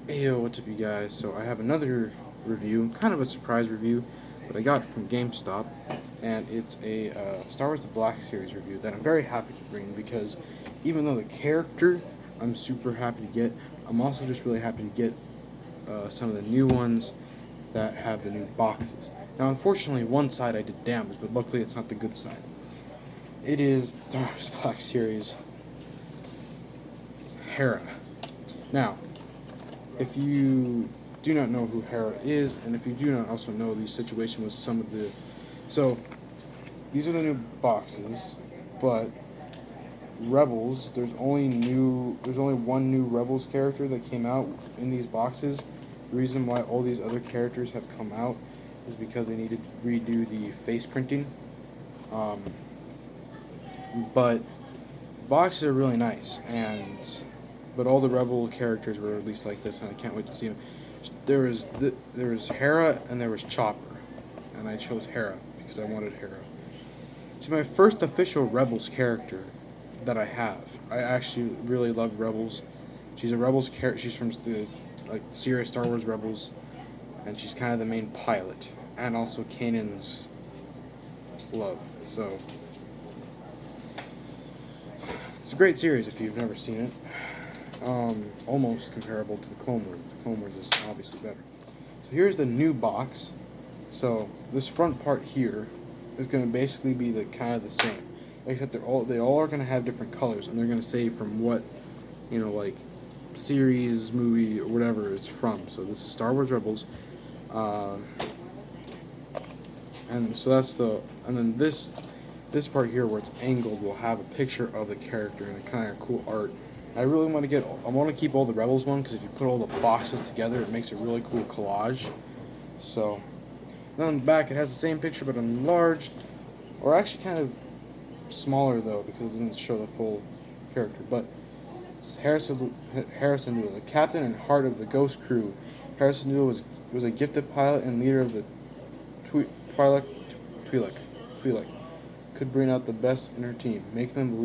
Hey yo, what's up you guys? So I have another review, kind of a surprise review, that I got from GameStop, and it's a Star Wars The Black Series review that I'm very happy to bring because even though the character I'm super happy to get, I'm also just really happy to get some of the new ones that have the new boxes. Now unfortunately one side I did damage, but luckily it's not the good side. It is Star Wars Black Series Hera. Now, if you do not know who Hera is, and if you do not also know the situation with some of the, so these are the new boxes, but Rebels, there's only one new Rebels character that came out in these boxes. The reason why all these other characters have come out is because they needed to redo the face printing. Um, but boxes are really nice, and but all the Rebel characters were released like this, and I can't wait to see them. There was Hera and there was Chopper, and I chose Hera because I wanted Hera. She's my first official Rebels character that I have. I actually really love Rebels. She's a Rebels character. She's from the series Star Wars Rebels, and she's kind of the main pilot, and also Kanan's love. So it's a great series if you've never seen it. Almost comparable to the Clone Wars. The Clone Wars is obviously better. So here's the new box. So this front part here is going to basically be the kind of the same, except they all are going to have different colors, and they're going to say from what like series, movie, or whatever it's from. So this is Star Wars Rebels, uh, and so that's the and then this part here where it's angled will have a picture of the character and a kind of cool art. I really I want to keep all the Rebels one because if you put all the boxes together, it makes a really cool collage. So then on the back, it has the same picture but enlarged, or actually kind of smaller though because it doesn't show the full character. But Harrison Newell, the captain and heart of the Ghost Crew. Harrison Newell was a gifted pilot and leader of the Twi'lek. Twi'lek. Twi'lek could bring out the best in her team, make them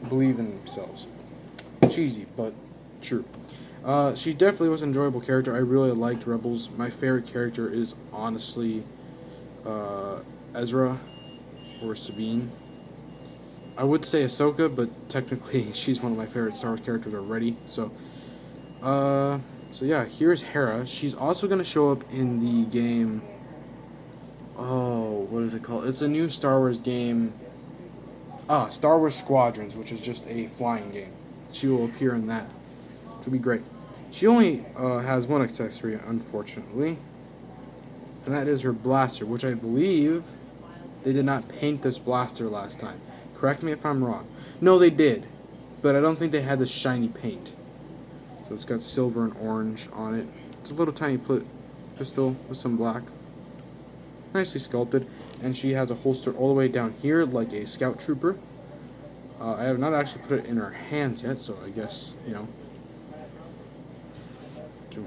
believe in themselves. Cheesy, but true. She definitely was an enjoyable character. I really liked Rebels. My favorite character is honestly Ezra or Sabine. I would say Ahsoka, but technically she's one of my favorite Star Wars characters already. Uh, so yeah, here's Hera. She's also gonna show up in the game. Oh, what is it called? It's a new Star Wars game. Star Wars Squadrons, which is just a flying game. She will appear in that, which will be great. She only has one accessory, unfortunately, and that is her blaster, which I believe they did not paint this blaster last time. Correct me if I'm wrong. No, they did, but I don't think they had the shiny paint. So it's got silver and orange on it. It's a little tiny pistol with some black. Nicely sculpted. And she has a holster all the way down here like a scout trooper. I have not actually put it in her hands yet, so I guess,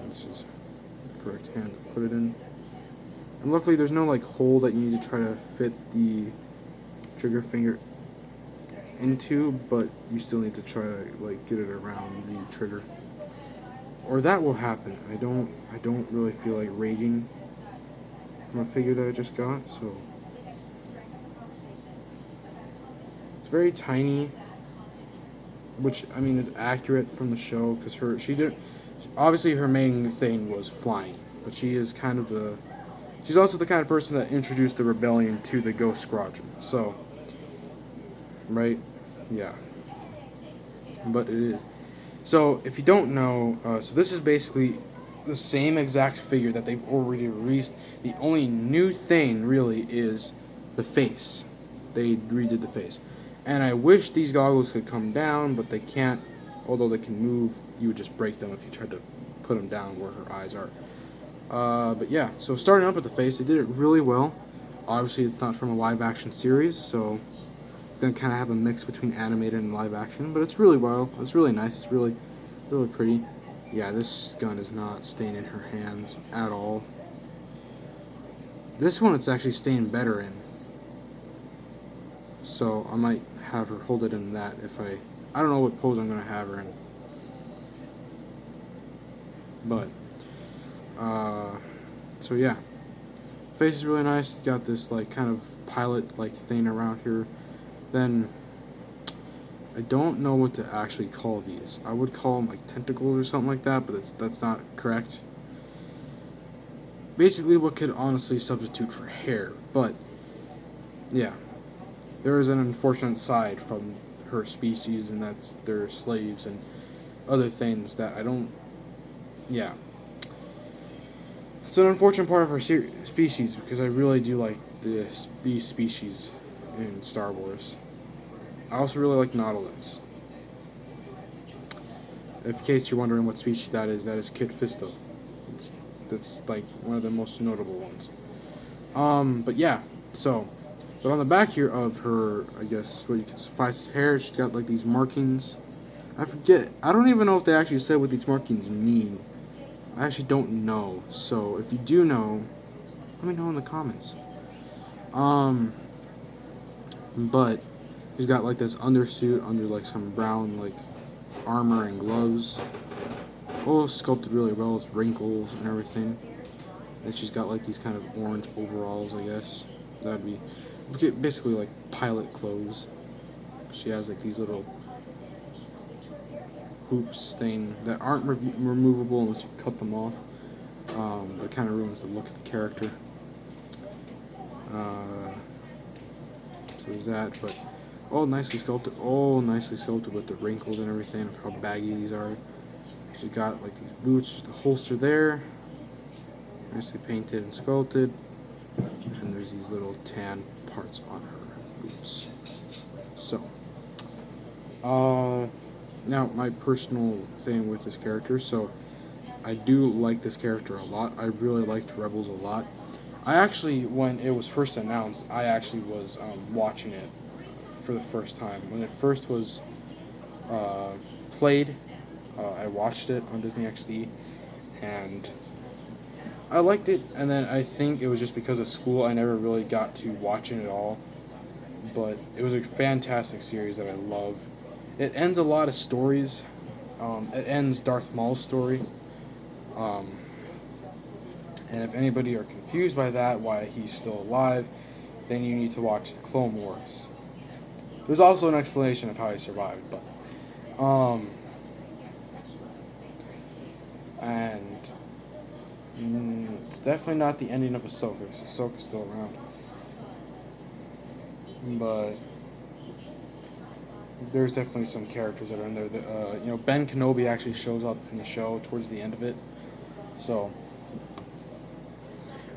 this is the correct hand to put it in. And luckily there's no hole that you need to try to fit the trigger finger into, but you still need to try to get it around the trigger. Or that will happen. I don't really feel like raging from a figure that I just got, so it's very tiny, which I mean is accurate from the show because she did obviously her main thing was flying, but she's also the kind of person that introduced the rebellion to the Ghost Squadron. So, right, yeah, but it is. So if you don't know, so this is basically the same exact figure that they've already released. The only new thing really is the face. They redid the face. And I wish these goggles could come down, but they can't. Although they can move, you would just break them if you tried to put them down where her eyes are. But yeah, so starting up with the face, they did it really well. Obviously, it's not from a live action series, so it's gonna kind of have a mix between animated and live action. But it's really well. It's really nice. It's really pretty. Yeah, this gun is not staying in her hands at all. This one it's actually staying better in. So I might have her hold it in that if I don't know what pose I'm gonna have her in. But so yeah, face is really nice. It's got this like kind of pilot like thing around here. Then I don't know what to actually call these. I would call them like tentacles or something like that, but that's not correct. Basically, what could honestly substitute for hair, but yeah, there is an unfortunate side from her species, and that's their slaves and other things that I don't. Yeah, it's an unfortunate part of her species because I really do like these species in Star Wars. I also really like Nautilus. If in case you're wondering what species that is Kit Fisto. It's, that's like one of the most notable ones. But yeah, so, but on the back here of her, I guess what you could suffice as hair, she's got like these markings. I forget. I don't even know if they actually said what these markings mean. I actually don't know. So if you do know, let me know in the comments. Um, but she's got like this undersuit under like some brown like armor and gloves. All sculpted really well with wrinkles and everything. And she's got like these kind of orange overalls, I guess. That'd be basically like pilot clothes. She has like these little hoops thing that aren't removable unless you cut them off. But it kind of ruins the look of the character. Uh, so there's that, but all nicely sculpted. All nicely sculpted with the wrinkles and everything of how baggy these are. She got like these boots, the holster there, nicely painted and sculpted, and there's these little tan parts on her boots. So, now my personal thing with this character. So, I do like this character a lot. I really liked Rebels a lot. I actually, when it was first announced, I actually was watching it for the first time. When it first was uh, played, I watched it on Disney XD, and I liked it. And then I think it was just because of school, I never really got to watching it all. But it was a fantastic series that I love. It ends a lot of stories. It ends Darth Maul's story. Um, and if anybody are confused by that, why he's still alive, then you need to watch the Clone Wars. There's also an explanation of how he survived, but and it's definitely not the ending of Ahsoka, because Ahsoka's still around. But there's definitely some characters that are in there. That, Ben Kenobi actually shows up in the show towards the end of it. So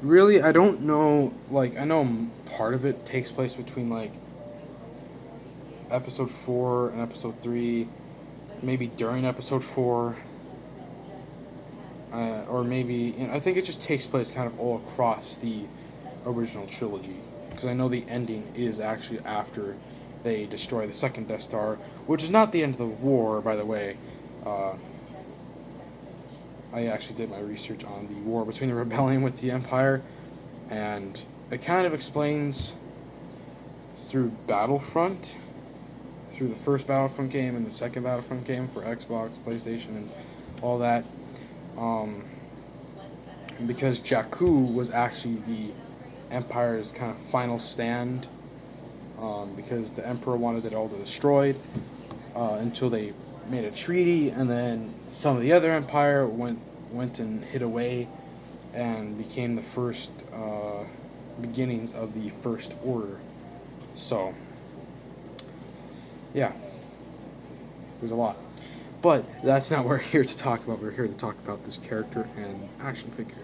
really, I don't know. Like, I know part of it takes place between like episode 4 and episode 3, maybe during episode 4, or maybe I think it just takes place kind of all across the original trilogy, because I know the ending is actually after they destroy the second Death Star, which is not the end of the war, by the way. Uh, I actually did my research on the war between the Rebellion with the Empire, and it kind of explains through Battlefront, through the first Battlefront game and the second Battlefront game for Xbox, PlayStation, and all that. Um, because Jakku was actually the Empire's kind of final stand, because the Emperor wanted it all destroyed until they made a treaty, and then some of the other Empire went and hid away and became the first beginnings of the First Order. So, yeah, there's a lot. But that's not what we're here to talk about. We're here to talk about this character and action figure.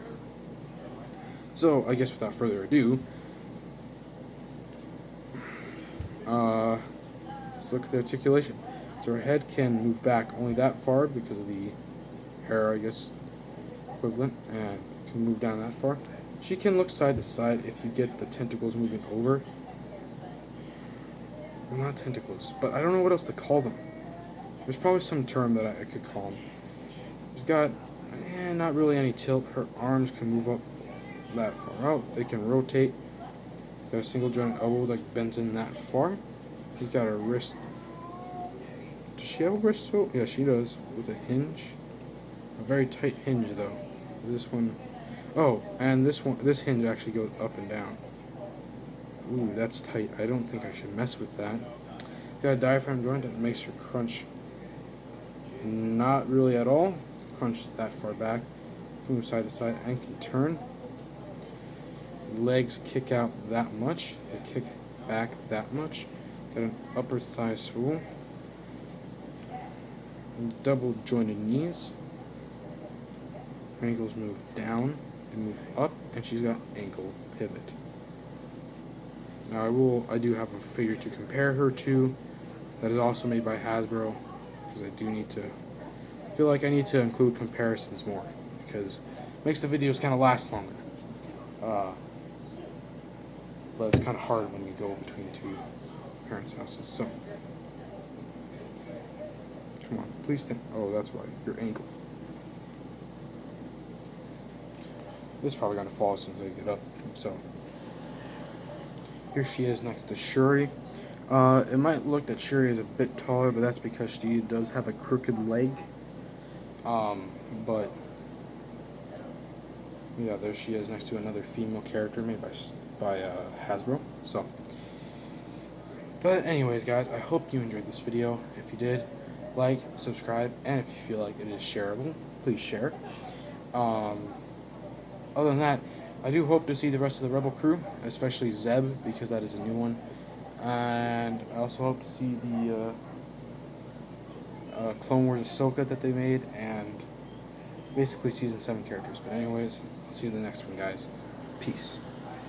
So, I guess without further ado, let's look at the articulation. So her head can move back only that far because of the Hera, I guess, equivalent, and can move down that far. She can look side to side if you get the tentacles moving over. Well, not tentacles, but I don't know what else to call them. There's probably some term that I could call them. She's got, not really any tilt. Her arms can move up that far out. They can rotate. Got a single jointed elbow that bends in that far. She's got her wrist. Does she have a wrist tilt? Yeah, she does. With a hinge. A very tight hinge though. This one, oh, and this hinge actually goes up and down. Ooh, that's tight. I don't think I should mess with that. Got a diaphragm joint that makes her crunch. Not really at all. Crunch that far back. Move side to side and can turn. Legs kick out that much. They kick back that much. Got an upper thigh swivel. Double jointed knees. Ankles move down and move up, and she's got ankle pivot. Now I do have a figure to compare her to that is also made by Hasbro, because I feel like I need to include comparisons more, because it makes the videos kind of last longer. But it's kind of hard when you go between two parents' houses. So, come on, please stand. Oh, that's why, your ankle. This is probably going to fall as soon as I get up. So, here she is next to Shuri. It might look that Shuri is a bit taller, but that's because she does have a crooked leg. But yeah, there she is next to another female character made by Hasbro. So, but anyways, guys, I hope you enjoyed this video. If you did, like, subscribe, and if you feel like it is shareable, please share. Other than that, I do hope to see the rest of the Rebel crew, especially Zeb, because that is a new one. And I also hope to see the Clone Wars Ahsoka that they made, and basically Season 7 characters. But anyways, I'll see you in the next one, guys. Peace.